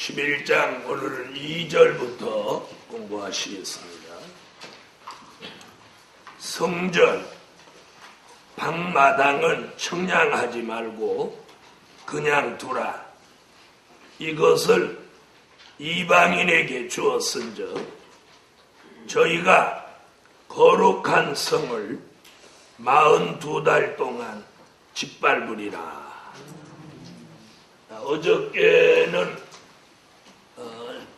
11장 오늘은 2절부터 공부하시겠습니다. 성전, 방마당은 청량하지 말고 그냥 두라. 이것을 이방인에게 주었은즉 저희가 거룩한 성을 42달 동안 짓밟으리라. 어저께는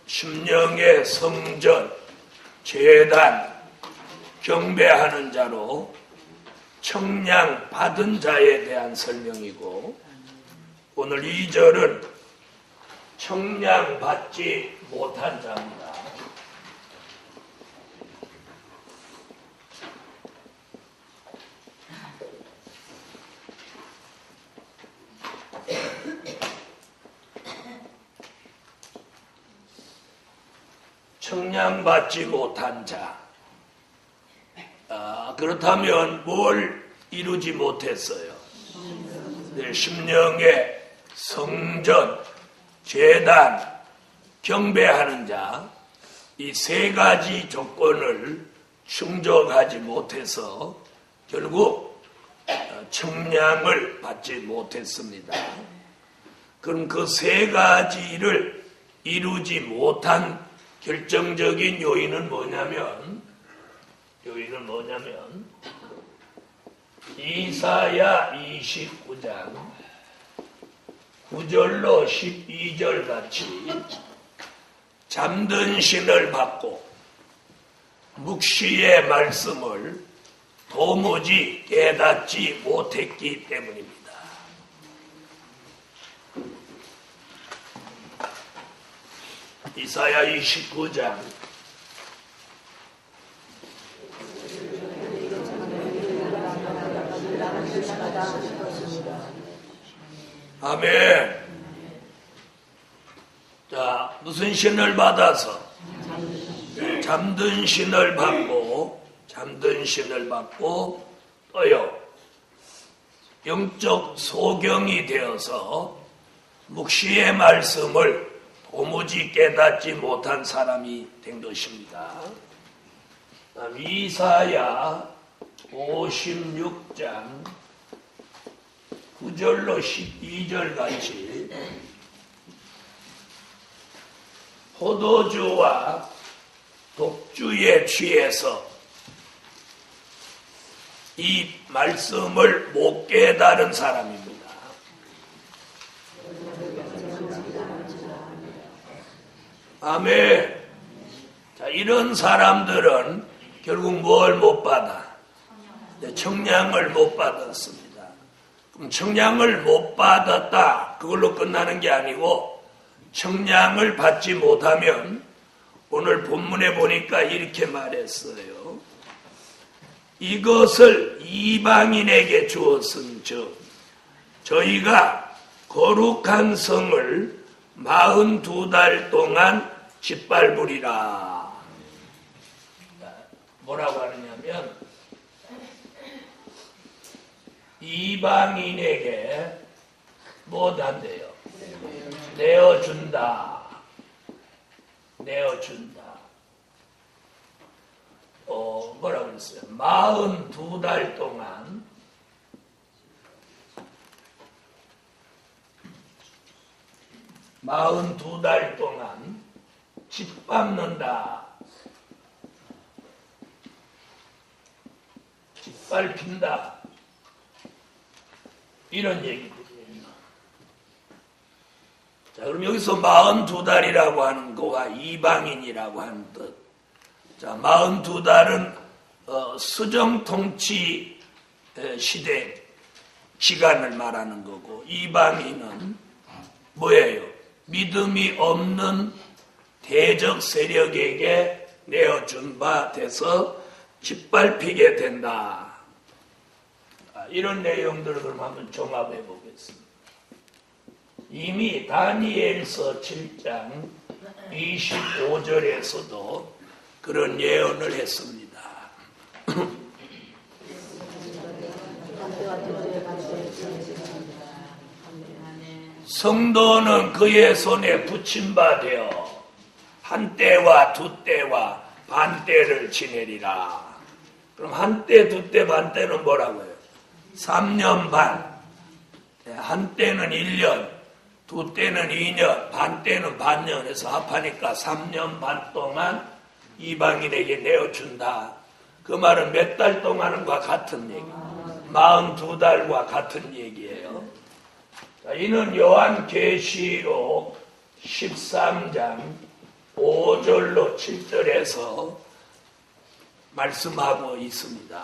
심령의 성전, 제단, 경배하는 자로 청량 받은 자에 대한 설명이고, 오늘 2절은 청량 받지 못한 자입니다. 청량받지 못한 자. 그렇다면 뭘 이루지 못했어요? 심령의 성전, 제단, 경배하는 자, 이 세 가지 조건을 충족하지 못해서 결국 청량을 받지 못했습니다. 그럼 그 세 가지를 이루지 못한 결정적인 요인은 뭐냐면 이사야 29장 9절로 12절 같이 잠든 신을 받고 묵시의 말씀을 도무지 깨닫지 못했기 때문입니다. 이사야 29장 아멘. 자, 무슨 신을 받아서? 잠든 신을 받고 또요 영적 소경이 되어서 묵시의 말씀을 도무지 깨닫지 못한 사람이 된 것입니다. 이사야 56장 9절로 12절 같이 포도주와 독주에 취해서 이 말씀을 못 깨달은 사람입니다. 아멘. 자, 이런 사람들은 결국 뭘 못 받아? 청량을 못 받았습니다. 그럼 청량을 못 받았다, 그걸로 끝나는 게 아니고 청량을 받지 못하면 오늘 본문에 보니까 이렇게 말했어요. 이것을 이방인에게 주었은즉 저희가 거룩한 성을 42달 동안 짓밟으리라. 뭐라고 하느냐면 이방인에게 뭐 한대요? 내어준다. 뭐라고 그랬어요? 42달 동안 짓밟는다. 짓밟힌다. 이런 얘기들이에요. 자, 그럼 여기서 42달이라고 하는 거와 이방인이라고 하는 뜻. 자, 42달은 수정통치 시대 기간을 말하는 거고, 이방인은 뭐예요? 믿음이 없는 대적 세력에게 내어준 바 돼서 짓밟히게 된다. 이런 내용들을 그럼 한번 종합해 보겠습니다. 이미 다니엘서 7장 25절에서도 그런 예언을 했습니다. 성도는 그의 손에 붙임 바 되어 한 때와 두 때와 반 때를 지내리라. 그럼 한 때, 두 때, 반 때는 뭐라고요? 3년 반. 한 때는 1년, 두 때는 2년, 반 때는 반년 해서 합하니까 3년 반 동안 이방인에게 내어준다. 그 말은 몇 달 동안과 같은 얘기. 42달과 같은 얘기예요. 자, 이는 요한계시록 13장 5절로 7절에서 말씀하고 있습니다.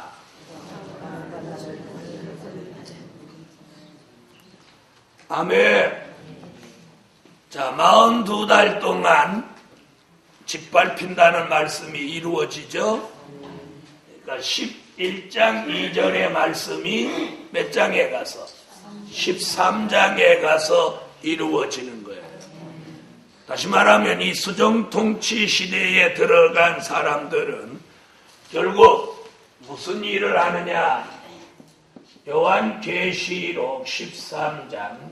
아멘. 자, 42달 동안 짓밟힌다는 말씀이 이루어지죠. 그러니까 11장 2절의 말씀이 몇 장에 가서? 13장에 가서 이루어지는 거예요. 다시 말하면 이 수정통치 시대에 들어간 사람들은 결국 무슨 일을 하느냐? 요한계시록 13장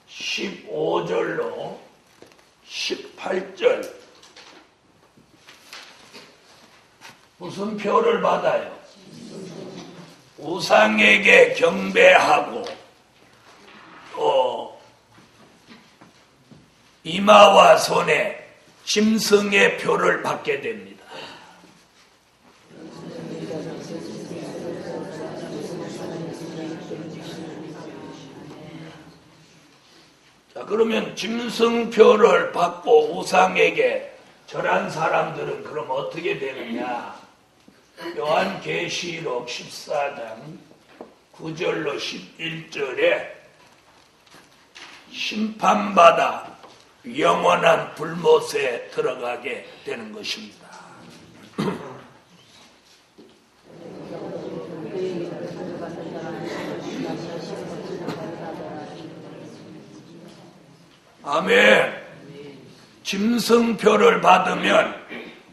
15절로 18절 무슨 표를 받아요? 우상에게 경배하고 또 이마와 손에 짐승의 표를 받게 됩니다. 자, 그러면 짐승표를 받고 우상에게 절한 사람들은 그럼 어떻게 되느냐? 요한계시록 14장 9절로 11절에 심판받아 영원한 불못에 들어가게 되는 것입니다. 아멘. 짐승표를 받으면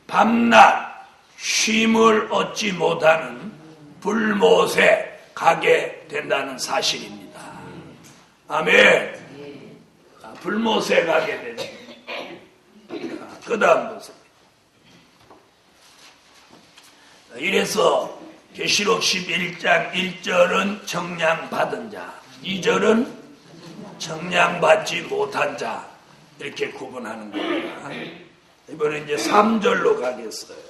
밤낮 쉼을 얻지 못하는 불못에 가게 된다는 사실입니다. 아멘. 불못에 가게 되는. 그 다음 보세요. 이래서 계시록 11장 1절은 청량받은 자, 2절은 청량받지 못한 자, 이렇게 구분하는 겁니다. 이번에 이제 3절로 가겠어요.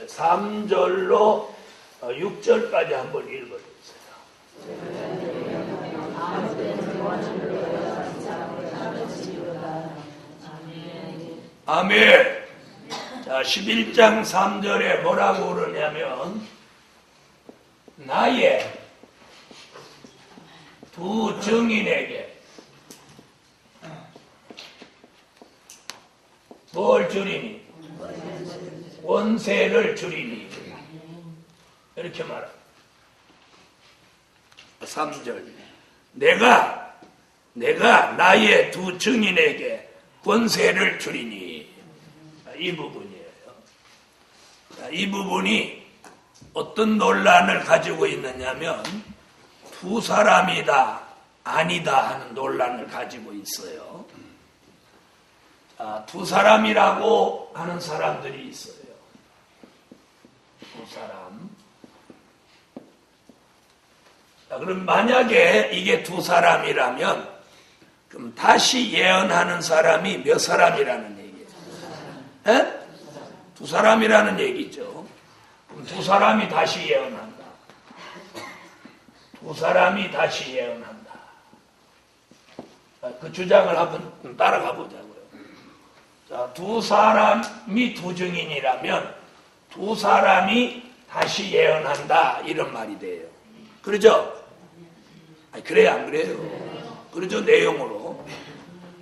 3절로 6절까지 한번 읽어주세요. 아멘. 자, 11장 3절에 뭐라고 그러냐면 나의 두 증인에게 뭘 주리니? 권세를 주리니. 이렇게 말합니다. 3절. 내가 나의 두 증인에게 권세를 주리니. 이 부분이에요. 이 부분이 어떤 논란을 가지고 있느냐면 두 사람이다, 아니다 하는 논란을 가지고 있어요. 두 사람이라고 하는 사람들이 있어요. 두 사람. 자, 그럼 만약에 이게 두 사람이라면 그럼 다시 예언하는 사람이 몇 사람이라는 얘기예요? 에? 두 사람이라는 얘기죠. 그럼 두 사람이 다시 예언한다. 두 사람이 다시 예언한다. 그 주장을 한번 따라가 보자고요. 자, 두 사람이 두 증인이라면 두 사람이 다시 예언한다, 이런 말이 돼요. 그러죠? 아니, 그래요, 안 그래요? 그러죠, 내용으로.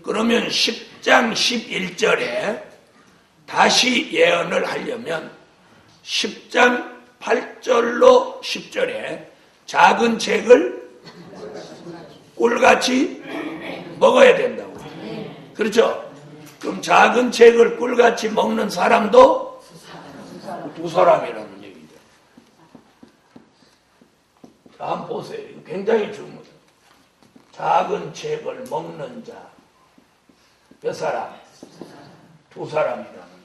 그러면 10장 11절에 다시 예언을 하려면 10장 8절로 10절에 작은 책을 꿀같이 먹어야 된다고. 그렇죠? 그럼 작은 책을 꿀같이 먹는 사람도 두 사람이라는 얘기죠. 자, 한번 보세요. 이거 굉장히 중요해요. 작은 책을 먹는 자. 몇 사람? 두 사람이라는.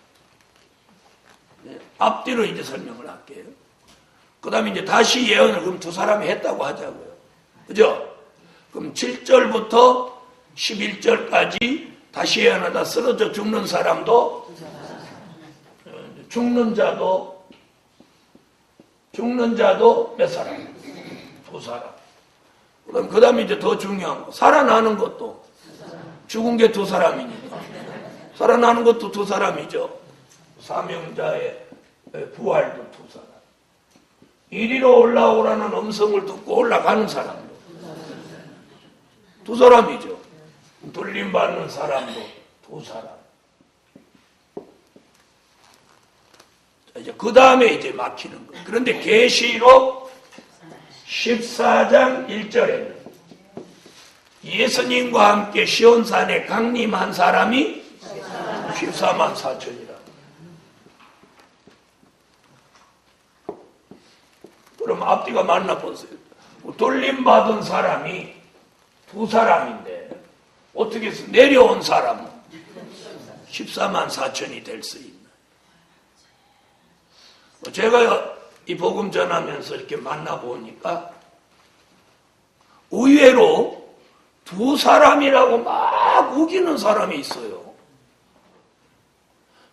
네, 앞뒤로 이제 설명을 할게요. 그 다음에 이제 다시 예언을 그럼 두 사람이 했다고 하자고요. 그죠? 그럼 7절부터 11절까지 다시 예언하다 쓰러져 죽는 사람도, 죽는 자도 몇 사람? 두 사람. 그럼 그 다음에 이제 더 중요한 거. 살아나는 것도 죽은 게 두 사람이니까. 살아나는 것도 두 사람이죠. 사명자의 부활도 두 사람. 이리로 올라오라는 음성을 듣고 올라가는 사람도 두 사람이죠. 돌림받는 사람도 두 사람. 자, 이제 그 다음에 이제 막히는 거예요. 그런데 계시록 14장 1절에는 예수님과 함께 시온산에 강림한 사람이 14만 4천이라. 그럼 앞뒤가 만나보세요. 돌림받은 사람이 두 사람인데 어떻게 해서 내려온 사람은 14만 4천이 될 수 있나. 제가 이 복음 전하면서 이렇게 만나보니까 의외로 두 사람이라고 막 우기는 사람이 있어요.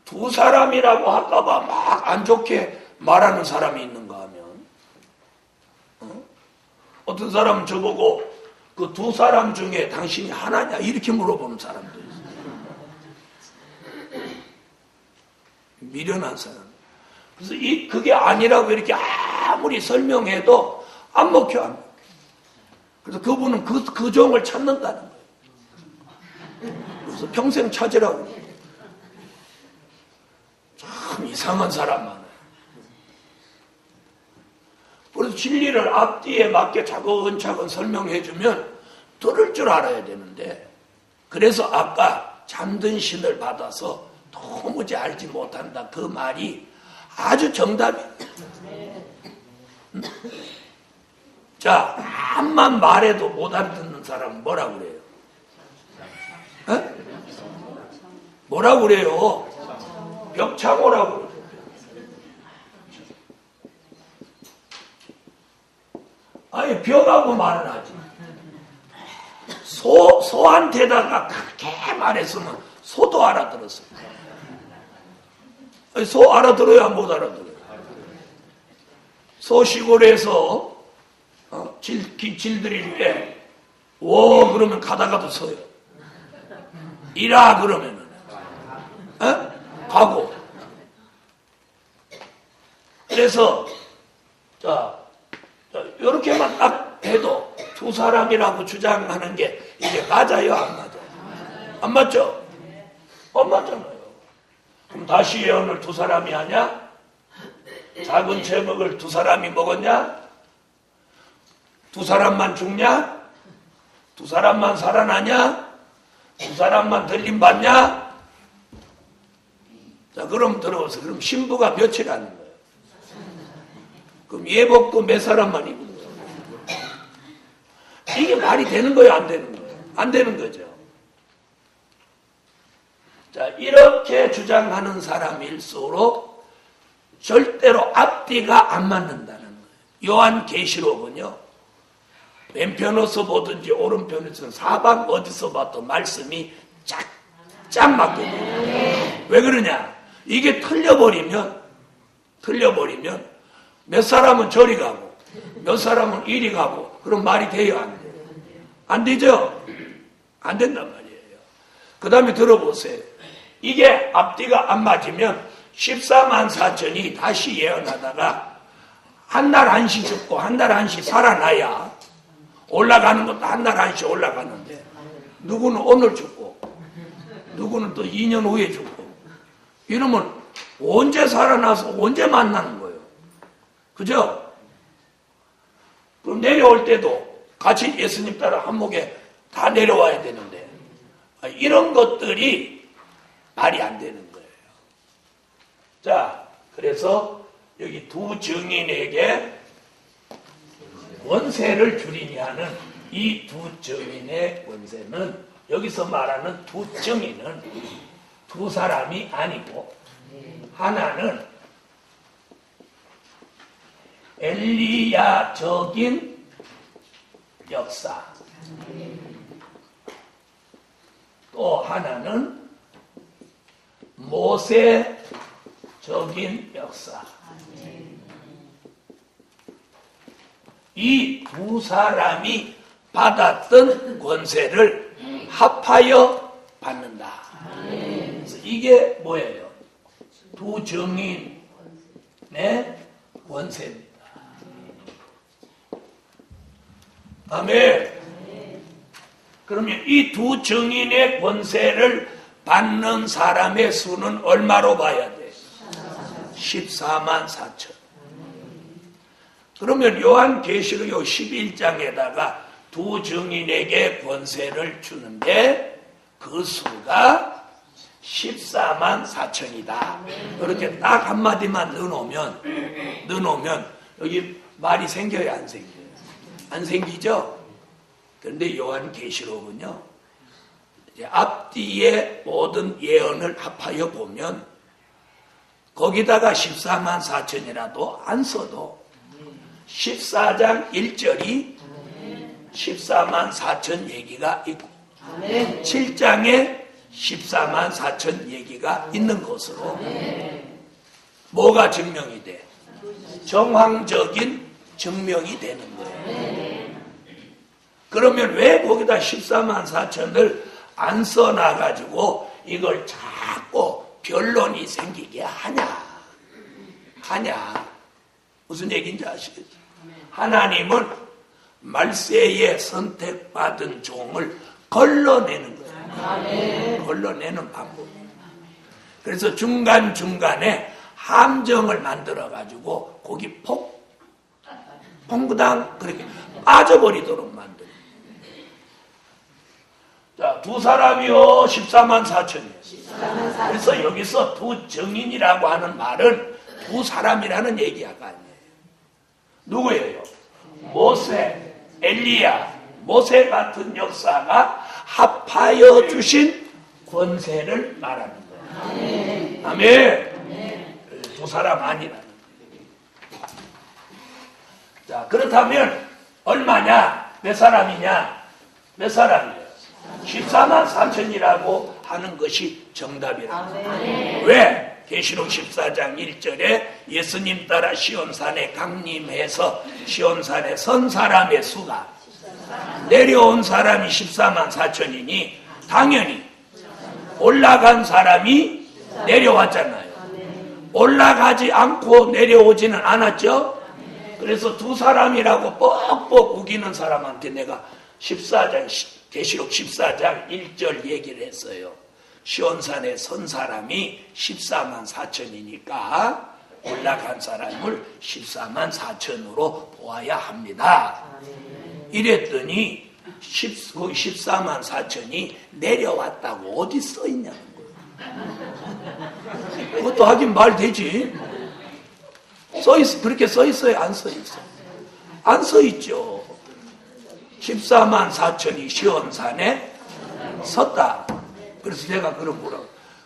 두 사람이라고 할까봐 막 안 좋게 말하는 사람이 있는가 하면, 어떤 사람은 저보고 그 두 사람 중에 당신이 하나냐 이렇게 물어보는 사람도 있어요. 미련한 사람. 그래서 그게 아니라고 이렇게 아무리 설명해도 안 먹혀, 안 먹혀. 그래서 그분은 그 종을 찾는다는 거예요. 그래서 평생 찾으라고. 참 이상한 사람 많아요. 그래서 진리를 앞뒤에 맞게 차근차근 설명해주면 들을 줄 알아야 되는데, 그래서 아까 잠든 신을 받아서 도무지 알지 못한다 그 말이 아주 정답이에요. 자, 암만 말해도 못 알아듣는 사람은 뭐라고 그래요? 에? 뭐라고 그래요? 벽창호라고 그래요. 아니, 벽하고 말은 하지. 소한테다가 그렇게 말했으면 소도 알아들었어요. 아니, 소 알아들어야 못 알아들어요. 소 시골에서 질들이 워 그러면 가다가도 서요. 이라 그러면은 가고. 그래서 자 이렇게만 딱 해도 두 사람이라고 주장하는 게 이게 맞아요, 안 맞아요? 안 맞죠? 안 맞잖아요. 그럼 다시 예언을 두 사람이 하냐? 작은 제목을 두 사람이 먹었냐? 두 사람만 죽냐? 두 사람만 살아나냐? 두 사람만 들림받냐? 자, 그럼 들어보세요. 그럼 신부가 며칠 하는 거예요? 그럼 예복도 몇 사람만 입는 거예요? 이게 말이 되는 거예요, 안 되는 거예요? 안 되는 거죠. 자, 이렇게 주장하는 사람일수록 절대로 앞뒤가 안 맞는다는 거예요. 요한계시록은요, 왼편에서 보든지 오른편에서 사방 어디서 봐도 말씀이 쫙쫙 맞게 돼요. 왜 그러냐? 이게 틀려버리면 몇 사람은 저리 가고 몇 사람은 이리 가고, 그럼 말이 돼요, 안 돼요? 안 되죠? 안 된단 말이에요. 그 다음에 들어보세요. 이게 앞뒤가 안 맞으면 14만 4천이 다시 예언하다가 한 날 한씩 죽고 한 날 한씩 살아나야 올라가는 것도 한 날 한씩 올라가는데, 누구는 오늘 죽고 누구는 또 2년 후에 죽고, 이러면 언제 살아나서 언제 만나는 거예요? 그죠? 그럼 내려올 때도 같이 예수님 따라 한목에 다 내려와야 되는데, 이런 것들이 말이 안 되는 거예요. 자, 그래서 여기 두 증인에게 권세를 주리니 하는 이 두 증인의 권세는, 여기서 말하는 두 증인은 두 사람이 아니고 하나는 엘리야적인 역사, 또 하나는 모세적인 역사. 이 두 사람이 받았던 권세를 합하여 받는다. 그래서 이게 뭐예요? 두 증인의 권세입니다. 아멘. 그러면 이 두 증인의 권세를 받는 사람의 수는 얼마로 봐야 돼? 14만 4천. 그러면 요한계시록 11장에다가 두 증인에게 권세를 주는데 그 수가 14만 4천이다. 그렇게 딱 한마디만 넣어놓으면 여기 말이 생겨요, 안 생겨요? 안 생기죠? 그런데 요한계시록은요, 이제 앞뒤의 모든 예언을 합하여 보면 거기다가 14만 4천이라도 안 써도 14장 1절이 14만 4천 얘기가 있고 7장에 14만 4천 얘기가 있는 것으로 뭐가 증명이 돼? 정황적인 증명이 되는 거예요. 그러면 왜 거기다 14만 4천을 안 써놔가지고 이걸 자꾸 변론이 생기게 하냐? 무슨 얘기인지 아시겠죠? 하나님은 말세에 선택받은 종을 걸러내는 거예요. 걸러내는 방법이에요. 그래서 중간중간에 함정을 만들어가지고 거기 퐁구당 그렇게 빠져버리도록 만들어요. 자, 두 사람이요 14만 4천이에요. 그래서 여기서 두 증인이라고 하는 말은 두 사람이라는 얘기가 아니에요. 누구예요? 모세, 엘리야, 모세 같은 역사가 합하여 주신 권세를 말하는 거예요. 아멘. 두 사람 아니라는 거예요. 자, 그렇다면 얼마냐? 몇 사람이냐? 몇 사람이에요? 14만 4천이라고 하는 것이 정답이라고. 왜? 계시록 14장 1절에 예수님 따라 시온산에 강림해서 시온산에 선 사람의 수가 내려온 사람이 14만 4천이니 당연히 올라간 사람이 내려왔잖아요. 올라가지 않고 내려오지는 않았죠. 그래서 두 사람이라고 뻑뻑 우기는 사람한테 내가 14장 계시록 14장 1절 얘기를 했어요. 시온산에 선 사람이 14만 4천이니까 올라간 사람을 14만 4천으로 보아야 합니다. 이랬더니 14만 4천이 내려왔다고 어디 써 있냐는 거예요. 그것도 하긴 말 되지. 그렇게 써 있어요? 안 써 있어요? 안 써 있죠. 14만 4천이 시온산에 섰다. 그래서 내가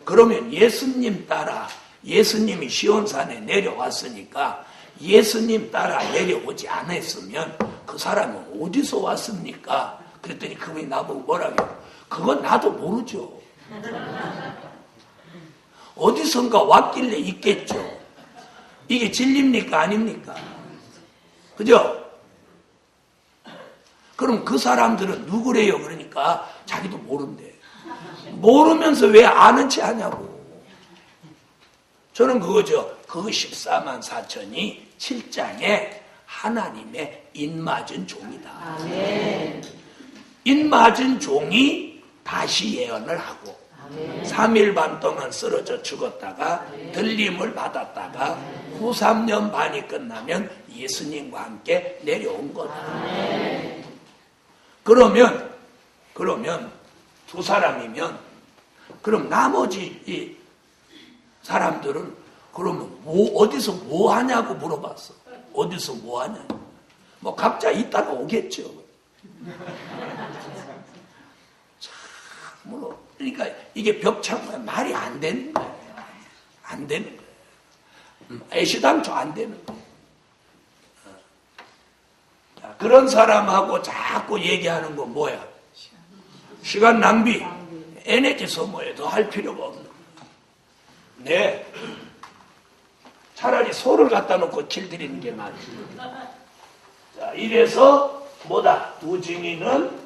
그러면 예수님 따라 예수님이 시온산에 내려왔으니까 예수님 따라 내려오지 않았으면 그 사람은 어디서 왔습니까? 그랬더니 그분이 나보고 뭐라고 해요? 그건 나도 모르죠. 어디선가 왔길래 있겠죠. 이게 진리입니까? 아닙니까? 그죠? 그럼 그 사람들은 누구래요? 그러니까 자기도 모른대. 모르면서 왜 아는 체 하냐고. 저는 그거죠. 그 14만 4천이 7장에 하나님의 인맞은 종이다. 아멘. 인맞은 종이 다시 예언을 하고 3일 반 동안 쓰러져 죽었다가 들림을 받았다가 후 3년 반이 끝나면 예수님과 함께 내려온 거다. 그러면 두 사람이면 그럼 나머지 이 사람들은 그러면 어디서 뭐 하냐고 물어봤어. 어디서 뭐 하냐. 뭐 각자 이따가 오겠죠. 참으로. 그러니까 이게 벽창 말이 안 되는 거예요. 안 되는 거예요. 애시당초 안 되는 거예요. 그런 사람하고 자꾸 얘기하는 건 뭐야? 시간 낭비, 에너지 소모에 더 할 필요가 없는 거예요. 네. 차라리 소를 갖다 놓고 길들이는 게 낫지. 자, 이래서 뭐다? 두 증인은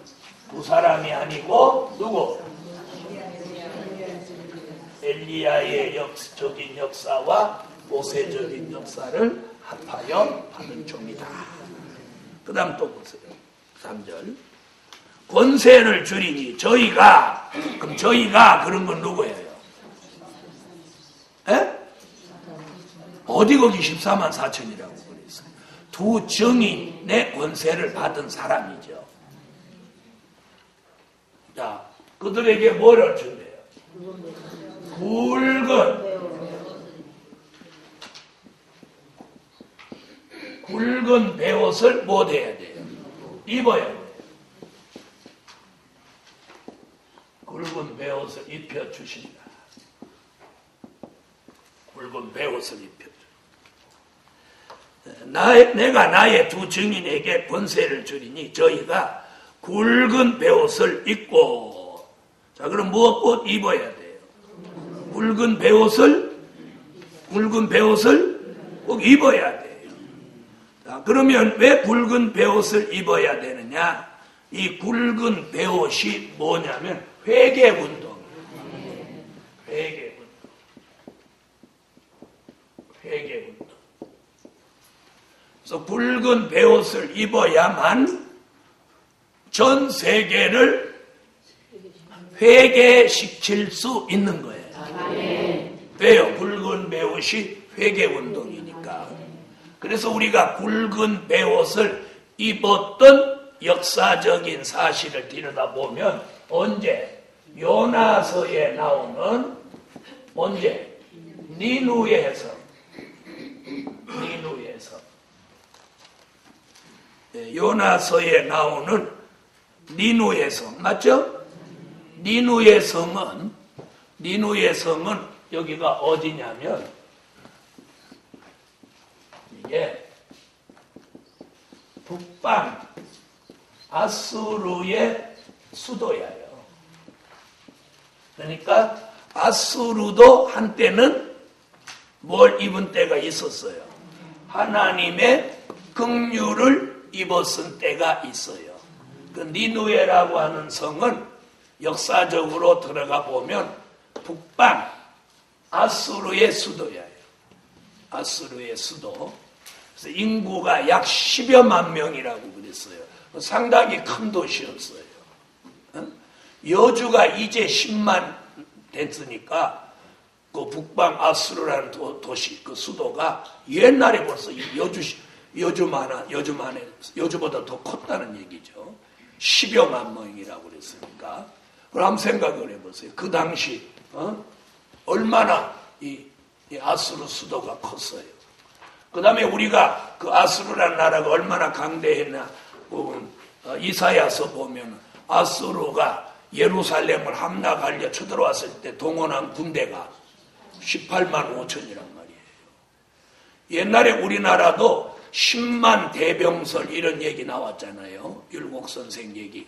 두 사람이 아니고 누구? 엘리야의 역적인 역사와 모세적인 역사를 합하여 받은 종이다. 그 다음 또 보세요. 3절. 권세를 주리니 저희가, 그럼 저희가 그런 건 누구예요? 에? 어디 거기 14만 4천이라고 그랬어요. 두 증인의 권세를 받은 사람이죠. 자, 그들에게 뭐를 준대요? 굵은 베옷을 못 해야 돼요. 입어야 돼요. 굵은 베옷을 입혀주신다. 굵은 베옷을 입혀줘. 내가 나의 두 증인에게 권세를 주리니 저희가 굵은 베옷을 입고, 자, 그럼 무엇 옷 입어야 돼요? 굵은 베옷을 꼭 입어야 돼요. 자, 그러면 왜 굵은 베옷을 입어야 되느냐? 이 굵은 베옷이 뭐냐면 회개운동. 회개운동. 그래서 굵은 베옷을 입어야만 전 세계를 회개시킬 수 있는 거예요. 왜요? 굵은 베옷이 회개운동이니까. 그래서 우리가 굵은 베옷을 입었던 역사적인 사실을 들여다보면 언제? 요나서에 나오는 언제? 니누에서 요나서에 나오는 니누의 성 맞죠? 니누의 성은 여기가 어디냐면 이게 북방 아수르의 수도예요. 그러니까 아수르도 한때는 뭘 입은 때가 있었어요. 하나님의 긍휼을 입었은 때가 있어요. 그 니누에라고 하는 성은 역사적으로 들어가 보면 북방 아수르의 수도예요. 아수르의 수도. 그래서 인구가 약 10여만 명이라고 그랬어요. 상당히 큰 도시였어요. 여주가 이제 10만 됐으니까 그 북방 아수르라는 도시, 그 수도가 옛날에 벌써 여주보다 더 컸다는 얘기죠. 10여만 명이라고 그랬으니까. 그럼 한번 생각을 해보세요. 그 당시 얼마나 이 아수르 수도가 컸어요. 그 다음에 우리가 그 아수르라는 나라가 얼마나 강대했나 이사야서 보면 아수르가 예루살렘을 함락하려 쳐들어왔을 때 동원한 군대가 18만 5천이란 말이에요. 옛날에 우리나라도 10만 대병설 이런 얘기 나왔잖아요. 율곡선생 얘기.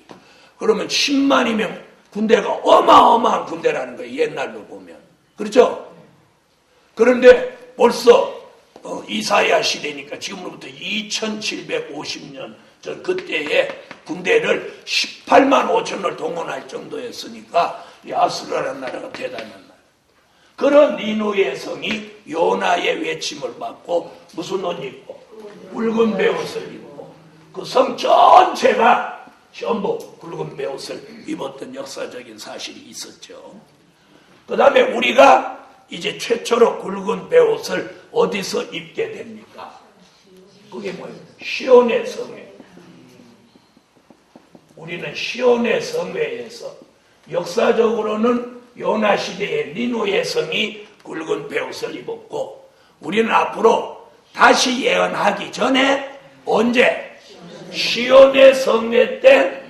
그러면 10만이면 군대가 어마어마한 군대라는 거예요. 옛날로 보면. 그렇죠? 그런데 벌써 이사야 시대니까 지금으로부터 2750년 전 그때의 군대를 18만 5천을 동원할 정도였으니까 이 아수르라는 나라가 대단한 나라. 그런 니누의 성이 요나의 외침을 받고 무슨 옷 입고 굵은 베옷을 입고 그 성 전체가 전부 굵은 베옷을 입었던 역사적인 사실이 있었죠. 그 다음에 우리가 이제 최초로 굵은 베옷을 어디서 입게 됩니까? 그게 뭐예요? 시온의 성회. 우리는 시온의 성회에서 역사적으로는 요나 시대의 니누의 성이 굵은 베옷을 입었고 우리는 앞으로 다시 예언하기 전에 언제? 시온의 성회 때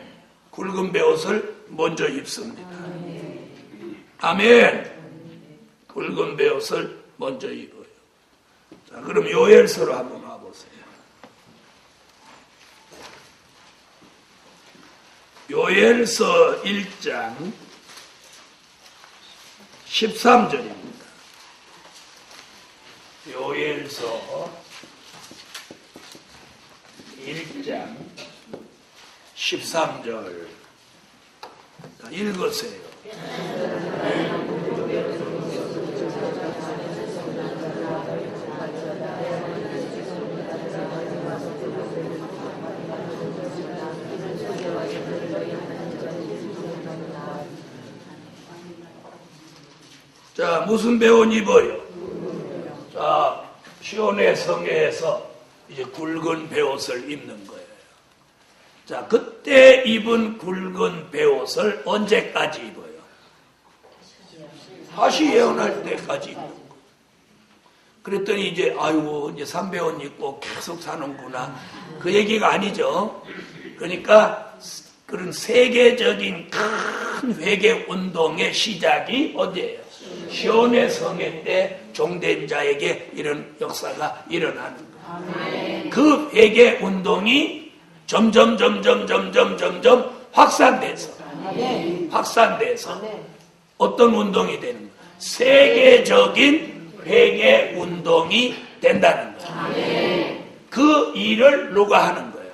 굵은 베옷을 먼저 입습니다. 아멘. 굵은 베옷을 먼저 입어요. 자, 그럼 요엘서로 한번 와보세요. 요엘서 1장 13절입니다. 요엘서 1장 13절 읽으세요. 자, 무슨 베옷 입어요? 자, 시온의 성회에서 이제 굵은 베옷을 입는 거예요. 자, 그때 입은 굵은 베옷을 언제까지 입어요? 다시 예언할 때까지 입는 거예요. 그랬더니 이제 아이고 이제 삼베옷 입고 계속 사는구나. 그 얘기가 아니죠. 그러니까 그런 세계적인 큰 회개 운동의 시작이 어디예요? 시온의 성회 때 종된 자에게 이런 역사가 일어나는 거예요. 그 회개 운동이 점점 확산돼서 어떤 운동이 되는 거예요? 세계적인 회개 운동이 된다는 거예요. 그 일을 누가 하는 거예요?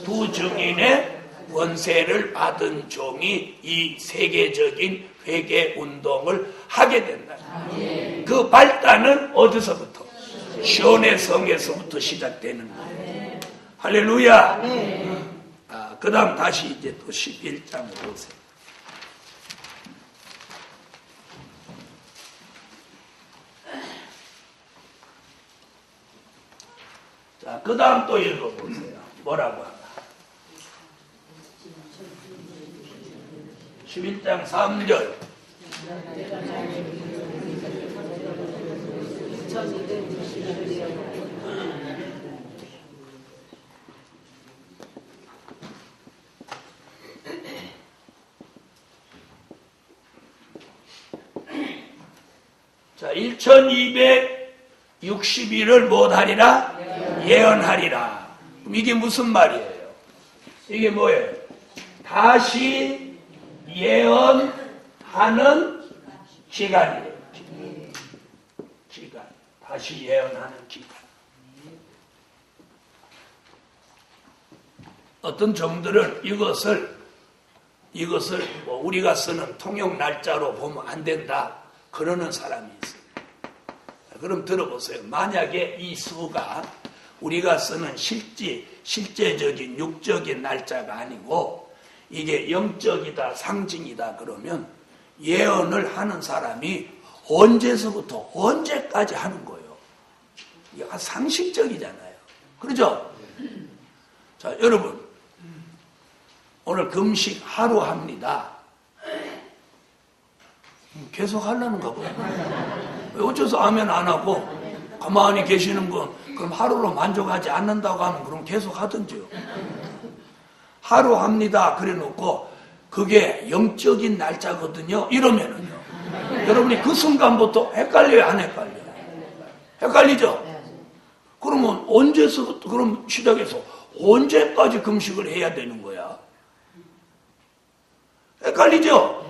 두 증인의 권세를 받은 종이 이 세계적인 회개 운동을 하게 된다. 그 발단은 어디서부터? 시온의 성에서부터 시작되는 거예요. 할렐루야. 그 다음 다시 이제 또 11장을 보세요. 자, 그 다음 또 읽어보세요. 뭐라고 하나? 11장 3절. 자, 1260일을 못하리라? 예언하리라. 그럼 이게 무슨 말이에요? 이게 뭐예요? 다시 예언하는 기간이에요. 기간. 다시 예언하는 기간. 어떤 종들은 이것을 뭐 우리가 쓰는 통역 날짜로 보면 안 된다. 그러는 사람이 있어요. 그럼 들어보세요. 만약에 이 수가 우리가 쓰는 실제적인 육적인 날짜가 아니고 이게 영적이다, 상징이다 그러면 예언을 하는 사람이 언제서부터 언제까지 하는 거예요. 이게 상식적이잖아요. 그렇죠? 자, 여러분 오늘 금식 하루 합니다. 계속 하려는가 봐요. 어째서 아멘 안 하고 가만히 계시는 분 그럼 하루로 만족하지 않는다고 하면 그럼 계속 하든지요. 하루 합니다 그래 놓고 그게 영적인 날짜거든요 이러면은요 여러분이 그 순간부터 헷갈려요 안 헷갈려요? 헷갈리죠? 그러면 언제서부터 그럼 시작해서 언제까지 금식을 해야 되는 거야? 헷갈리죠?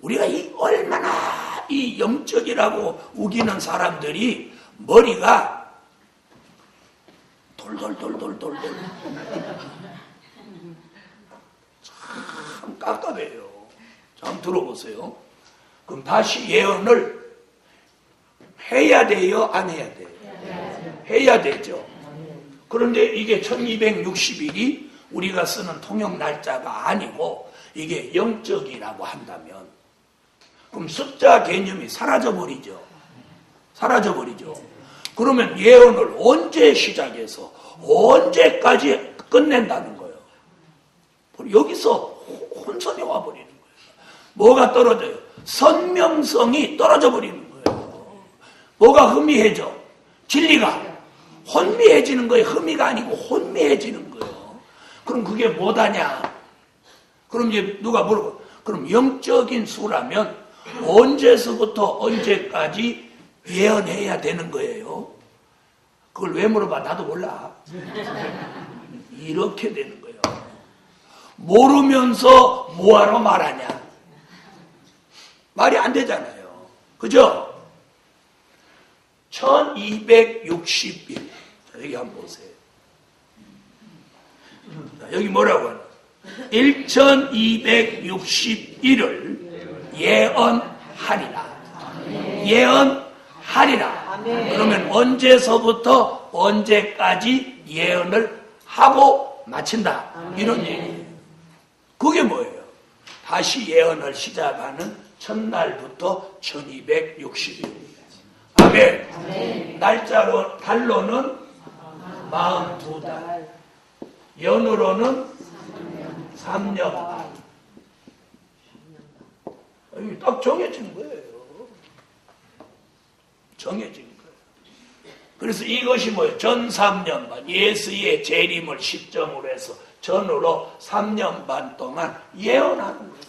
우리가 얼마나 이 영적이라고 우기는 사람들이 머리가 돌돌돌돌돌돌 참 깝깝해요. 자, 한번 들어보세요. 그럼 다시 예언을 해야 돼요? 안 해야 돼요? 해야 되죠. 그런데 이게 1260일이 우리가 쓰는 통역 날짜가 아니고 이게 영적이라고 한다면 그럼 숫자 개념이 사라져버리죠. 그러면 예언을 언제 시작해서 언제까지 끝낸다는 거예요. 여기서 혼선이 와버리는 거예요. 뭐가 떨어져요? 선명성이 떨어져 버리는 거예요. 뭐가 희미해져? 진리가 혼미해지는 거예요. 흠이가 아니고 혼미해지는 거예요. 그럼 그게 뭐다냐? 그럼 이제 누가 물어보, 그럼 영적인 수라면 언제서부터 언제까지 예언해야 되는 거예요? 그걸 왜 물어봐? 나도 몰라. 이렇게 되는 거예요. 모르면서 뭐하러 말하냐? 말이 안 되잖아요. 그죠? 1260일. 자, 여기 한번 보세요. 자, 여기 뭐라고 하나? 1261을 예언하리라. 예언하리라. 그러면 언제서부터 언제까지 예언을 하고 마친다. 이런 얘기예요. 그게 뭐예요? 다시 예언을 시작하는 첫날부터 1260일. 아멘. 날짜로, 달로는 42달. 연으로는 3년 반. 여기 딱 정해진 거예요. 정해진 거예요. 그래서 이것이 뭐예요? 전 3년 반. 예수의 재림을 시점으로 해서 전으로 3년 반 동안 예언하는 거예요.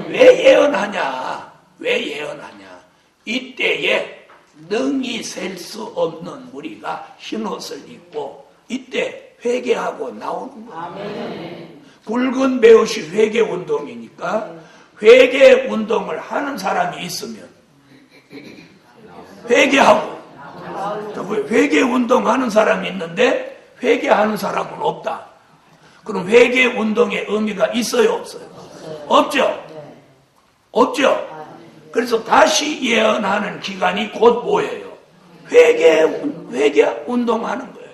왜 예언하냐? 왜 예언하냐? 이때에 능히 셀 수 없는 무리가 흰옷을 입고 이때 회개하고 나오는 거예요. 아멘. 붉은 베옷이 회개 운동이니까 회개 운동을 하는 사람이 있으면 회개하고, 회개 운동하는 사람이 있는데 회개하는 사람은 없다. 그럼 회개 운동의 의미가 있어요, 없어요? 없죠. 없죠. 그래서 다시 예언하는 기간이 곧 뭐예요? 회개 운동하는 거예요.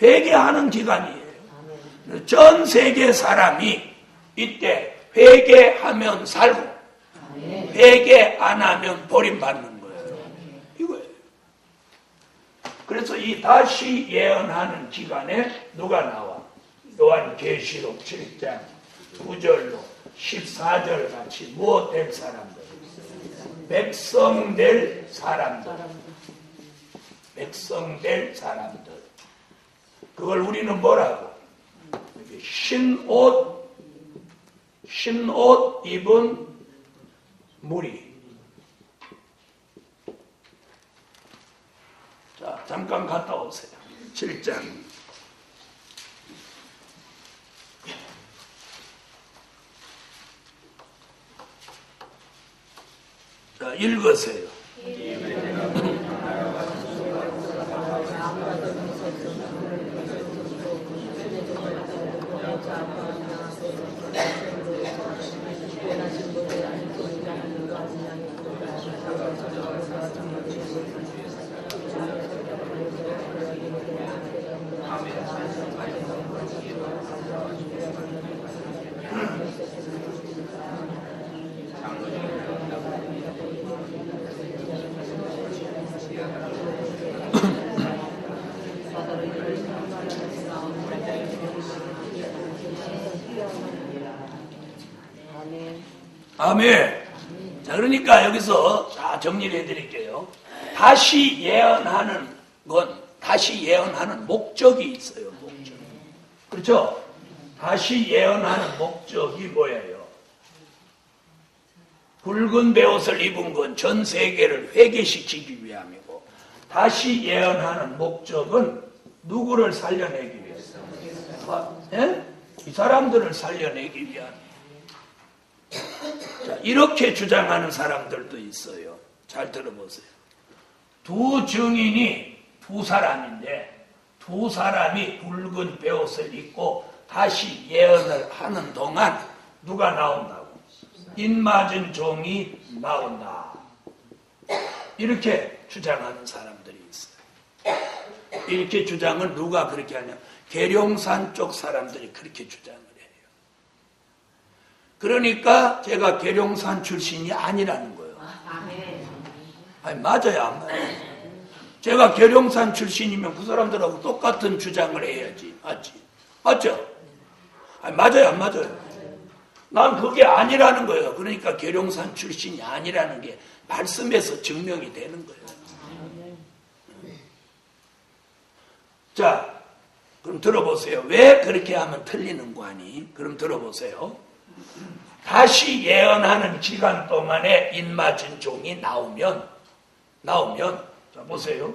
회개하는 기간이에요. 전 세계 사람이 이때 회개하면 살고 회개 안 하면 버림받는 거예요. 이거예요. 그래서 이 다시 예언하는 기간에 누가 나와? 요한계시록 7장 9절로 14절 같이 무엇 될 사람들? 백성 될 사람들. 백성 될 사람들. 그걸 우리는 뭐라고? 흰옷 입은 무리. 자, 잠깐 갔다 오세요. 7장. 자, 읽으세요. 아멘. 자, 그러니까 여기서 자, 정리를 해드릴게요. 다시 예언하는 목적이 있어요. 목적. 그렇죠? 다시 예언하는 목적이 뭐예요? 붉은 베옷을 입은 건 전 세계를 회개시키기 위함이고, 다시 예언하는 목적은 누구를 살려내기 위해서? 이 사람들을 살려내기 위함. 자, 이렇게 주장하는 사람들도 있어요. 잘 들어보세요. 두 증인이 두 사람인데 두 사람이 붉은 베옷을 입고 다시 예언을 하는 동안 누가 나온다고? 인맞은 종이 나온다. 이렇게 주장하는 사람들이 있어요. 이렇게 주장을 누가 그렇게 하냐? 계룡산 쪽 사람들이 그렇게 주장을 해요. 그러니까 제가 계룡산 출신이 아니라는 거예요. 아니, 맞아요, 안 맞아요? 제가 계룡산 출신이면 그 사람들하고 똑같은 주장을 해야지. 맞지? 맞죠? 아니, 맞아요, 안 맞아요? 난 그게 아니라는 거예요. 그러니까 계룡산 출신이 아니라는 게 말씀에서 증명이 되는 거예요. 자, 그럼 들어보세요. 왜 그렇게 하면 틀리는 거 아니? 그럼 들어보세요. 다시 예언하는 기간 동안에 인맞은 종이 나오면, 자, 보세요.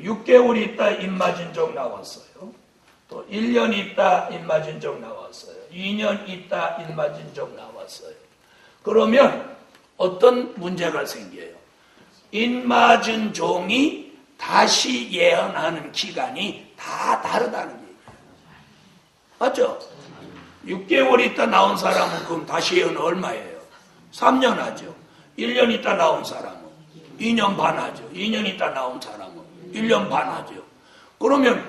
6개월 있다 인맞은 종 나왔어요. 또 1년 있다 인맞은 종 나왔어요. 2년 있다 인맞은 종 나왔어요. 그러면 어떤 문제가 생겨요? 인맞은 종이 다시 예언하는 기간이 다 다르다는 얘기예요. 맞죠? 6개월 있다 나온 사람은 그럼 다시 예언은 얼마예요? 3년 하죠. 1년 있다 나온 사람은 2년 반 하죠. 2년 있다 나온 사람은 1년 반 하죠. 그러면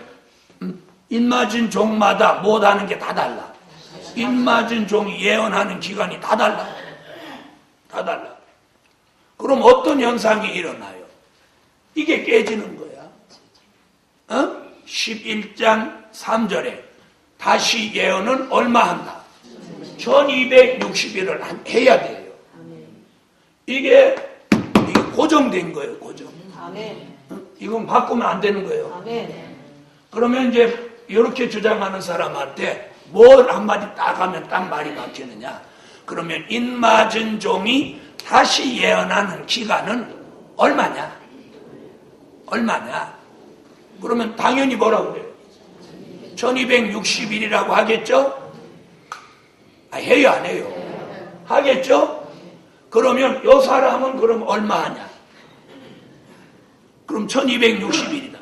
인맞은 종마다 못하는 게 다 달라. 인맞은 종이 예언하는 기간이 다 달라. 다 달라. 그럼 어떤 현상이 일어나요? 이게 깨지는 거야. 11장 3절에 다시 예언은 얼마 한다? 1260일을 해야 돼요. 이게 고정된 거예요. 고정. 이건 바꾸면 안 되는 거예요. 그러면 이제 이렇게 주장하는 사람한테 뭘 한마디 딱 하면 딱 말이 막히느냐? 그러면 인맞은 종이 다시 예언하는 기간은 얼마냐? 그러면 당연히 뭐라고 그래요? 1260일이라고 하겠죠? 해요, 안 해요? 하겠죠? 그러면 이 사람은 그럼 얼마 하냐? 그럼 1260일이다.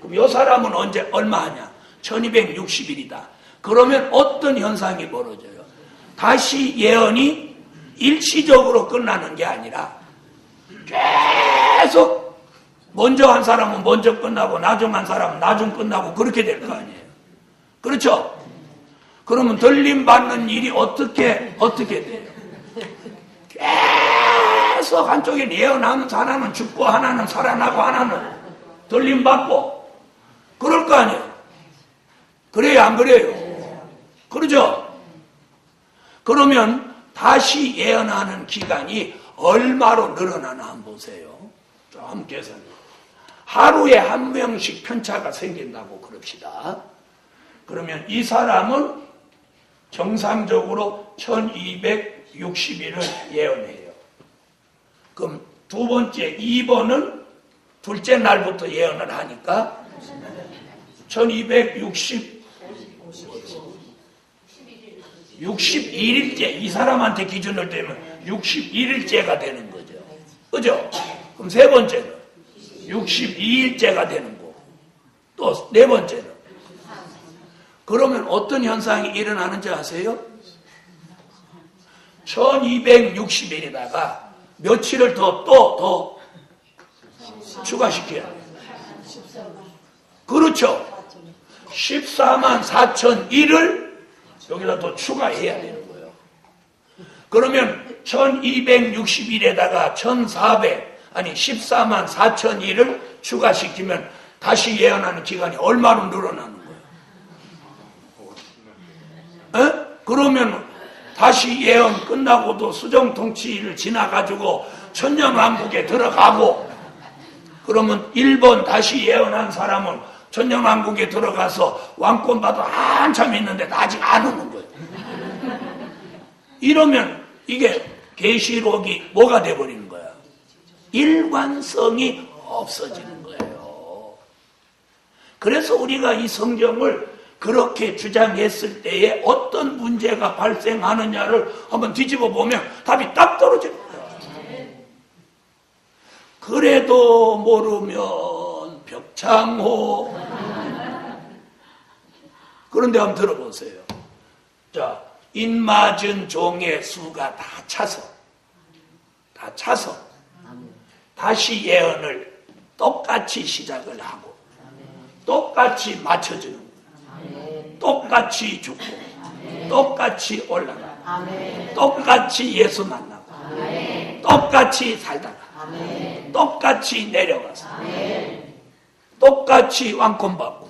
그럼 이 사람은 언제 얼마 하냐? 1260일이다. 그러면 어떤 현상이 벌어져요? 다시 예언이 일시적으로 끝나는 게 아니라 계속 먼저 한 사람은 먼저 끝나고 나중 한 사람은 나중 끝나고 그렇게 될 거 아니에요. 그렇죠? 그러면 들림 받는 일이 어떻게 돼요? 계속 한쪽에 예언하면서 하나는 죽고 하나는 살아나고 하나는 들림 받고 그럴 거 아니에요. 그래요, 안 그래요? 그러죠? 그러면 다시 예언하는 기간이 얼마로 늘어나나 한번 보세요. 좀 계산해. 하루에 한 명씩 편차가 생긴다고 그럽시다. 그러면 이 사람은 정상적으로 1260일을 예언해요. 그럼 두 번째 2번은 둘째 날부터 예언을 하니까 61일째 이 사람한테 기준을 대면 61일째가 되는 거죠. 그죠? 그럼 세 번째는 62일째가 되는 거고 또 네 번째는 그러면 어떤 현상이 일어나는지 아세요? 1260일에다가 며칠을 더 추가시켜야 돼요. 그렇죠. 14만 4천일을 여기다 더 추가해야 되는 거예요. 그러면 1260일에다가 14만 4천일을 추가시키면 다시 예언하는 기간이 얼마로 늘어나는 거예요? 그러면 다시 예언 끝나고도 수정통치를 지나가지고 천년왕국에 들어가고 그러면 1번 다시 예언한 사람은 천년왕국에 들어가서 왕권 받아 한참 있는데 아직 안 오는 거예요. 이러면 이게 계시록이 뭐가 돼버리는 거야? 일관성이 없어지는 거예요. 그래서 우리가 이 성경을 그렇게 주장했을 때에 어떤 문제가 발생하느냐를 한번 뒤집어 보면 답이 딱 떨어지는 거예요. 그래도 모르면 벽창호. 그런데 한번 들어보세요. 자, 인맞은 종의 수가 다 차서 다시 예언을 똑같이 시작을 하고 똑같이 맞춰주는 거예요. 똑같이 죽고 똑같이 올라가 똑같이 예수 만나고 똑같이 살다가 똑같이 내려가서 똑같이 왕권 받고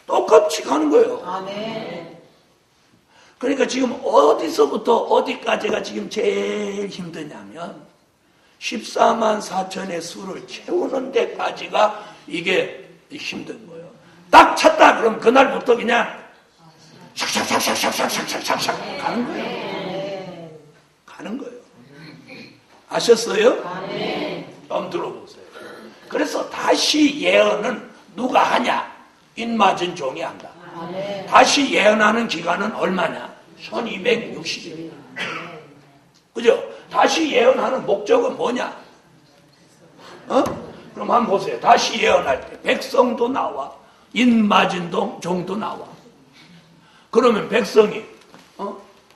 똑같이 가는 거예요. 그러니까 지금 어디서부터 어디까지가 지금 제일 힘드냐면 14만 4천의 수를 채우는 데까지가 이게 힘든 거예요. 딱 찼다 그럼 그날부터 그냥 샥샥샥샥샥샥샥샥 가는 거예요. 가는 거예요. 아셨어요? 한번 들어보세요. 그래서 다시 예언은 누가 하냐? 인맞은 종이 한다. 다시 예언하는 기간은 얼마냐? 1260일. 그죠? 다시 예언하는 목적은 뭐냐? 그럼 한번 보세요. 다시 예언할 때 백성도 나와, 인맞은 종도 나와. 그러면 백성이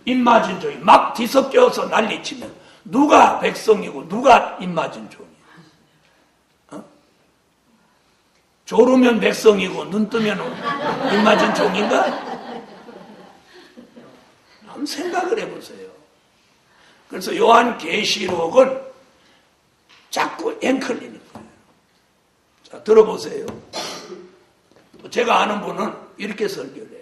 인맞은 종이 막 뒤섞여서 난리치면 누가 백성이고 누가 인맞은 종이야? 졸으면 백성이고 눈 뜨면 인맞은 종인가? 한번 생각을 해보세요. 그래서 요한계시록은 자꾸 앵클리는 거예요. 자, 들어보세요. 제가 아는 분은 이렇게 설교를 해요.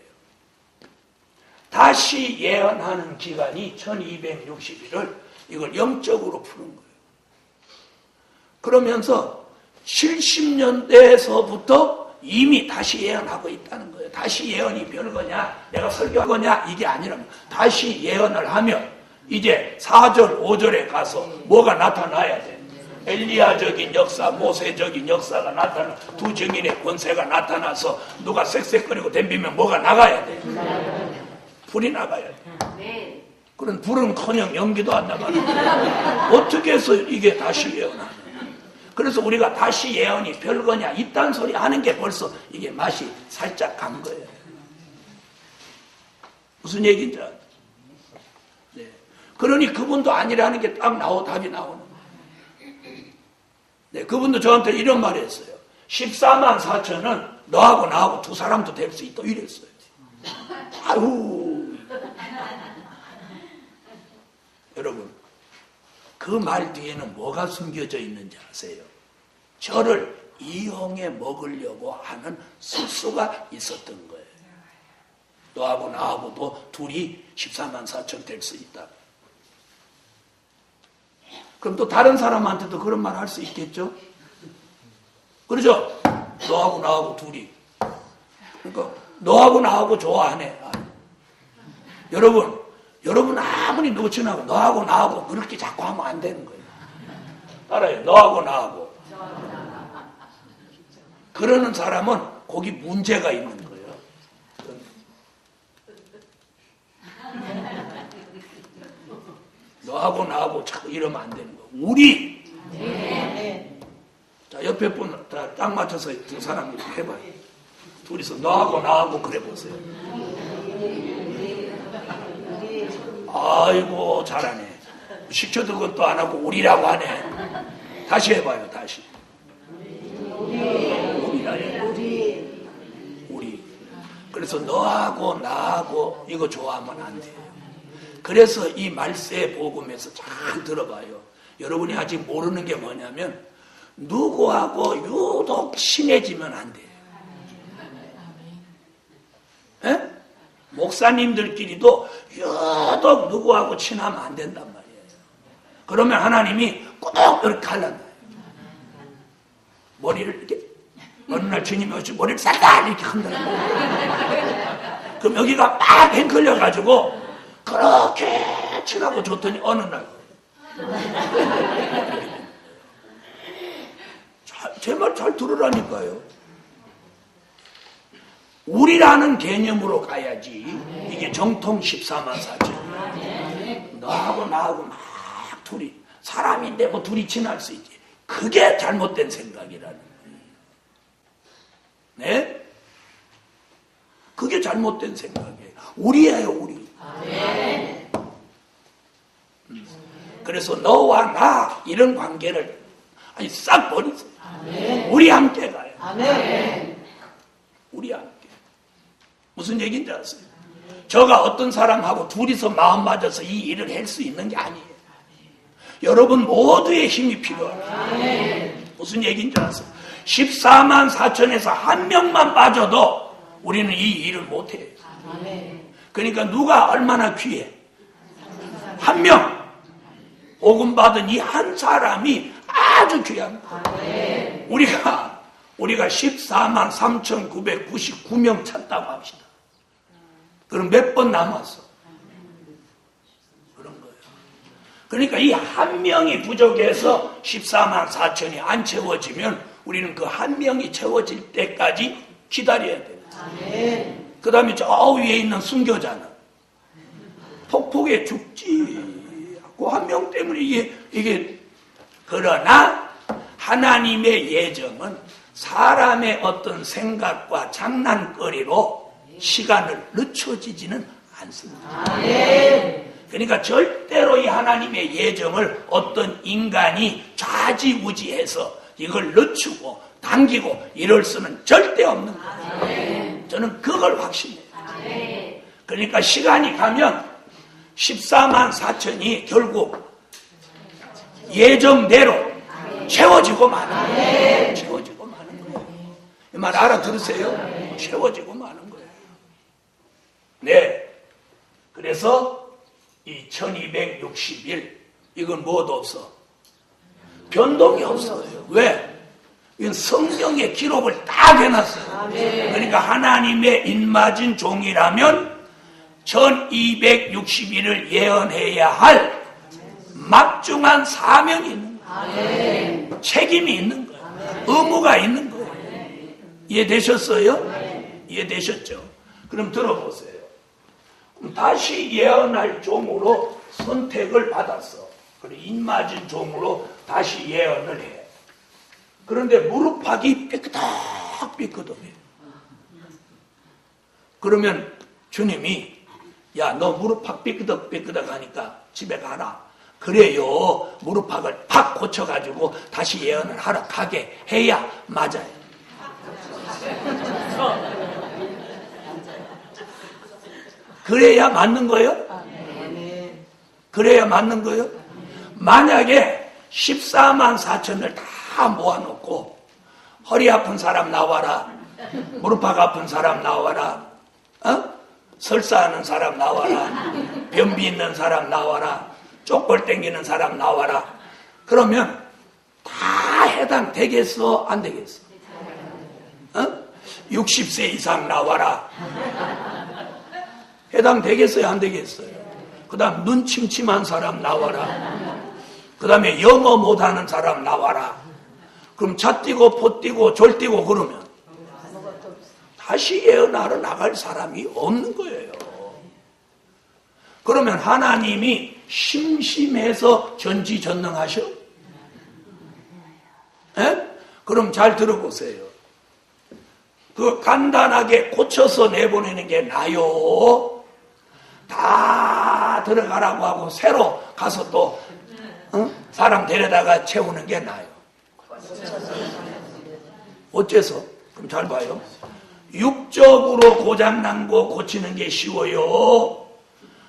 다시 예언하는 기간이 1260일을 이걸 영적으로 푸는 거예요. 그러면서 70년대에서부터 이미 다시 예언하고 있다는 거예요. 다시 예언이 별거냐, 내가 설교하거냐, 이게 아니라 다시 예언을 하면 이제 4절, 5절에 가서 뭐가 나타나야 돼. 엘리야적인 역사, 모세적인 역사가 나타나, 두 증인의 권세가 나타나서 누가 쌕쌕거리고 덤비면 뭐가 나가야 돼. 불이 나가야 돼. 그런 불은커녕 연기도 안 나가는 어떻게 해서 이게 다시 예언하냐. 그래서 우리가 다시 예언이 별거냐 이딴 소리 하는 게 벌써 이게 맛이 살짝 간 거예요. 무슨 얘기인지 알아요? 네. 그러니 그분도 아니라는 게 딱 답이 나오는 거예요. 네, 그분도 저한테 이런 말을 했어요. 14만 4천은 너하고 나하고 두 사람도 될 수 있다 이랬어요. 아유. 여러분, 그 말 뒤에는 뭐가 숨겨져 있는지 아세요? 저를 이용해 먹으려고 하는 술수가 있었던 거예요. 너하고 나하고도 둘이 14만 4천 될 수 있다. 그럼 또 다른 사람한테도 그런 말 할 수 있겠죠? 그러죠? 너하고 나하고 둘이. 그러니까 너하고 나하고 좋아하네. 여러분 아무리 노친하고 너하고 나하고 그렇게 자꾸 하면 안 되는 거예요. 알아요? 너하고 나하고. 그러는 사람은 거기 문제가 있는 거예요. 너하고 나하고 자꾸 이러면 안 되는 거예요. 우리. 자, 옆에 분 딱 맞춰서 두 사람 이렇게 해봐요. 둘이서 너하고 나하고 그래 보세요. 아이고 잘하네. 시켜도 그것도 안 하고 우리라고 하네. 다시 해봐요. 다시. 우리. 그래서 너하고 나하고 이거 좋아하면 안 돼요. 그래서 이 말세 복음에서 잘 들어봐요. 여러분이 아직 모르는 게 뭐냐면 누구하고 유독 친해지면 안 돼요. 에? 목사님들끼리도 유독 누구하고 친하면 안 된단 말이에요. 그러면 하나님이 꼭 이렇게 갈라놔요. 머리를 이렇게 어느 날 주님이 오시 머리를 싹 이렇게 흔들어요. 그럼 여기가 막 헷갈려가지고 그렇게 친하고 좋더니 어느 날 제 말 잘 들으라니까요. 우리라는 개념으로 가야지. 이게 정통 14만 4천. 너하고 나하고 막 둘이 사람인데 뭐 둘이 친할 수 있지. 그게 잘못된 생각이라는 거예요. 네? 그게 잘못된 생각이에요. 우리예요, 우리. 그래서 너와 나 이런 관계를 아니 싹 버리세요. 우리 함께 가요. 우리 함께. 무슨 얘기인지 아세요? 저가 어떤 사람하고 둘이서 마음 맞아서 이 일을 할 수 있는 게 아니에요. 여러분 모두의 힘이 필요해요. 무슨 얘기인지 아세요? 14만 4천에서 한 명만 빠져도 우리는 이 일을 못해요. 그러니까 누가 얼마나 귀해? 한 명. 복음 받은 이 한 사람이 아주 귀한 거예요. 우리가 14만 3,999명 찾다고 합시다. 그럼 몇 번 남았어? 그런 거예요. 그러니까 이 한 명이 부족해서 14만 4천이 안 채워지면 우리는 그 한 명이 채워질 때까지 기다려야 돼요. 그 다음에 저 위에 있는 순교자는 폭풍에 죽지. 그 한 명 때문에 이게 그러나 하나님의 예정은 사람의 어떤 생각과 장난거리로 시간을 늦춰지지는 않습니다. 그러니까 절대로 이 하나님의 예정을 어떤 인간이 좌지우지해서 이걸 늦추고 당기고 이럴 수는 절대 없는 거예요. 저는 그걸 확신해요. 그러니까 시간이 가면 14만 4천이 결국 예정대로 채워지고 마는 거예요. 채워지고 마는 거예요. 이 말 알아들으세요? 채워지고 마는 거예요. 네. 그래서 이 1260일 이건 뭐도 없어. 변동이 없어요. 왜? 이건 성경의 기록을 딱 해놨어요. 그러니까 하나님의 인맞은 종이라면 1260일을 예언해야 할 막중한 사명이 있는 거예요. 책임이 있는 거예요. 의무가 있는 거예요. 이해되셨어요? 이해되셨죠? 그럼 들어보세요. 그럼 다시 예언할 종으로 선택을 받았어. 그리고 인맞은 종으로 다시 예언을 해. 그런데 무릎팍이 삐끄덕삐끄덕해. 그러면 주님이 야, 너 무릎팍 삐끄덕삐끄덕 하니까 집에 가라. 그래요. 무릎팍을 팍 고쳐가지고 다시 예언을 하러 가게 해야 맞아요. 그래야 맞는 거예요? 그래야 맞는 거예요? 만약에 14만 4천을 다 모아놓고 허리 아픈 사람 나와라. 무릎팍 아픈 사람 나와라. 설사하는 사람 나와라. 변비 있는 사람 나와라. 쪽벌 땡기는 사람 나와라. 그러면 다 해당되겠어? 안 되겠어? 60세 이상 나와라. 해당되겠어요? 안 되겠어요? 그 다음 눈 침침한 사람 나와라. 그 다음에 영어 못하는 사람 나와라. 그럼 자 뛰고 포 뛰고 졸 뛰고 그러면 다시 예언하러 나갈 사람이 없는 거예요. 그러면 하나님이 심심해서 전지전능하셔? 그럼 잘 들어보세요. 그 간단하게 고쳐서 내보내는 게 나요? 다 들어가라고 하고 새로 가서 또 사람 데려다가 채우는 게 나요? 어째서? 그럼 잘 봐요. 육적으로 고장난 거 고치는 게 쉬워요?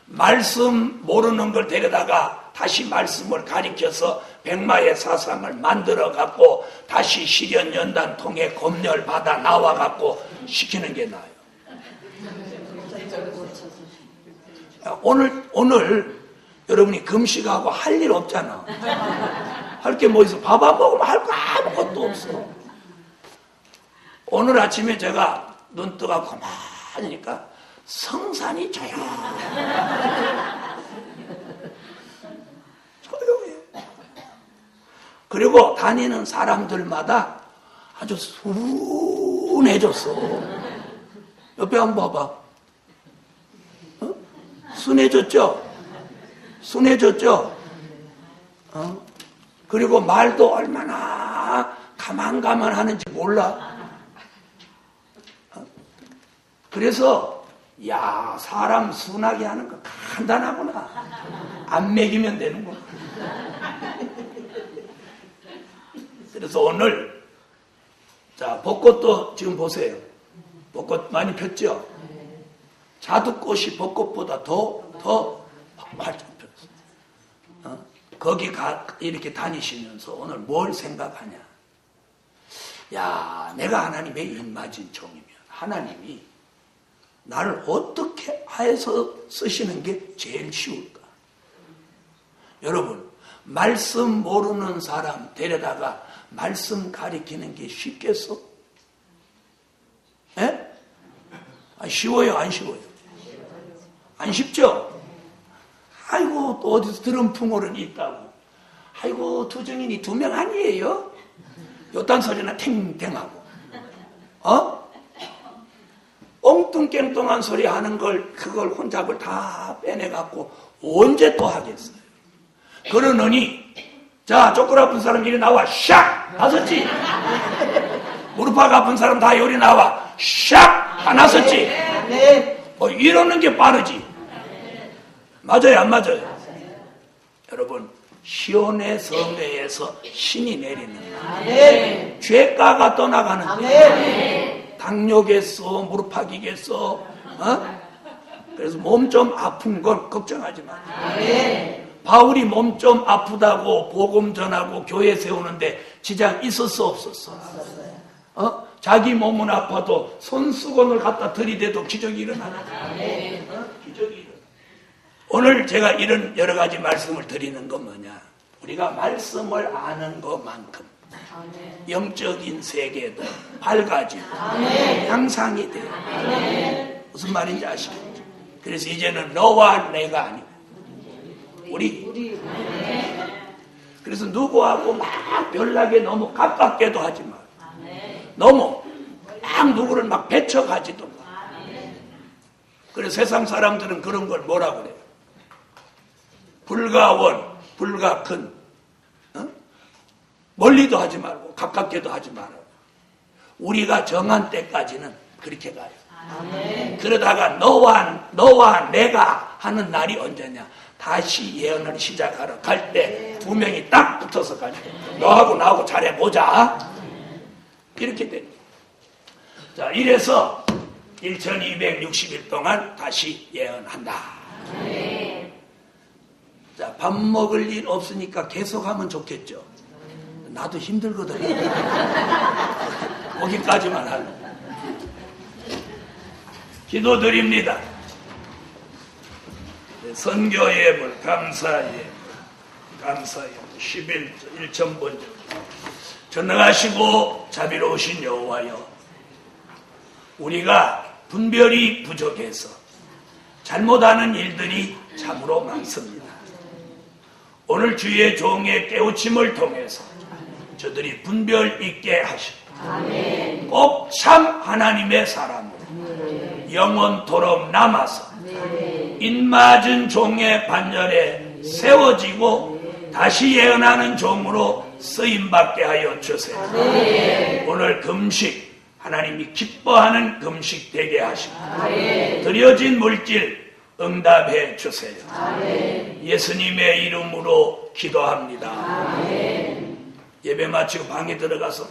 말씀 모르는 걸 데려다가 다시 말씀을 가리켜서 백마의 사상을 만들어 갖고 다시 시련 연단 통해 검열 받아 나와 갖고 시키는 게 나아요. 오늘 여러분이 금식하고 할 일 없잖아. 할 게 뭐 있어? 밥 안 먹으면 할 거 아무것도 없어. 오늘 아침에 제가 눈 뜨고 가만히니까 성산이 조용해. 그리고 다니는 사람들마다 아주 순해졌어. 옆에 한번 봐봐. 순해졌죠? 순해졌죠? 그리고 말도 얼마나 가만가만 하는지 몰라. 그래서 야, 사람 순하게 하는 거 간단하구나. 안 먹이면 되는구나. 그래서 오늘 자, 벚꽃도 지금 보세요. 벚꽃 많이 폈죠? 자두꽃이 벚꽃보다 더 활짝 폈어. 거기 이렇게 다니시면서 오늘 뭘 생각하냐? 야, 내가 하나님의 입맞은 종이면 하나님이 나를 어떻게 해서 쓰시는 게 제일 쉬울까? 여러분, 말씀 모르는 사람 데려다가 말씀 가리키는 게 쉽겠어? 예? 쉬워요, 안 쉬워요? 안 쉽죠? 아이고, 또 어디서 들은 풍어는 있다고. 아이고, 두 증인이 2명 아니에요? 요딴 소리나 탱탱하고. 엉뚱깽뚱한 소리 하는 걸, 그걸 혼잡을 다 빼내갖고 언제 또 하겠어요? 그러느니, 자, 쪼끄 아픈 사람 이리 나와, 샥! 나섰지? 무릎팍 아픈 사람 다 요리 나와, 샥! 다 나섰지? 이러는 게 빠르지. 맞아요, 안 맞아요? 여러분, 시온의 성회에서 신이 내리는 죄가가 떠나가는 당뇨겠어, 무릎팍이겠어, 그래서 몸 좀 아픈 건 걱정하지 마. 바울이 몸 좀 아프다고 복음 전하고 교회 세우는데 지장 있었어, 없었어? 자기 몸은 아파도 손수건을 갖다 들이대도 기적이 일어나는 기적이 일어나. 오늘 제가 이런 여러 가지 말씀을 드리는 건 뭐냐? 우리가 말씀을 아는 것만큼 영적인 세계도 밝아지고 향상이 돼요. 무슨 말인지 아시겠죠? 그래서 이제는 너와 내가 아니고 우리. 그래서 누구하고 막 별나게 너무 가깝게도 하지 마. 너무 막 누구를 막 배척하지도 마. 그래서 세상 사람들은 그런 걸 뭐라고 그래요? 불가원, 불가큰. 멀리도 하지 말고 가깝게도 하지 말고. 우리가 정한 때까지는 그렇게 가요. 그러다가 너와 내가 하는 날이 언제냐? 다시 예언을 시작하러 갈 때 2명이 딱 붙어서 가지고 너하고 나하고 잘해보자. 이렇게 됩니다. 자, 이래서 1260일 동안 다시 예언한다. 자, 밥 먹을 일 없으니까 계속하면 좋겠죠. 나도 힘들거든. 거기까지만 하려고. 기도드립니다. 선교예물, 감사예물, 11조 1,000번째. 전능하시고 자비로우신 여호와여, 우리가 분별이 부족해서 잘못하는 일들이 참으로 많습니다. 오늘 주의 종의 깨우침을 통해서 저들이 분별 있게 하시고 꼭 참 하나님의 사람으로 영원토록 남아서 인맞은 종의 반열에 세워지고 다시 예언하는 종으로 쓰임받게 하여 주세요. 오늘 금식, 하나님이 기뻐하는 금식 되게 하시고 드려진 물질 응답해 주세요. 예수님의 이름으로 기도합니다. 예배 마치고 방에 들어가서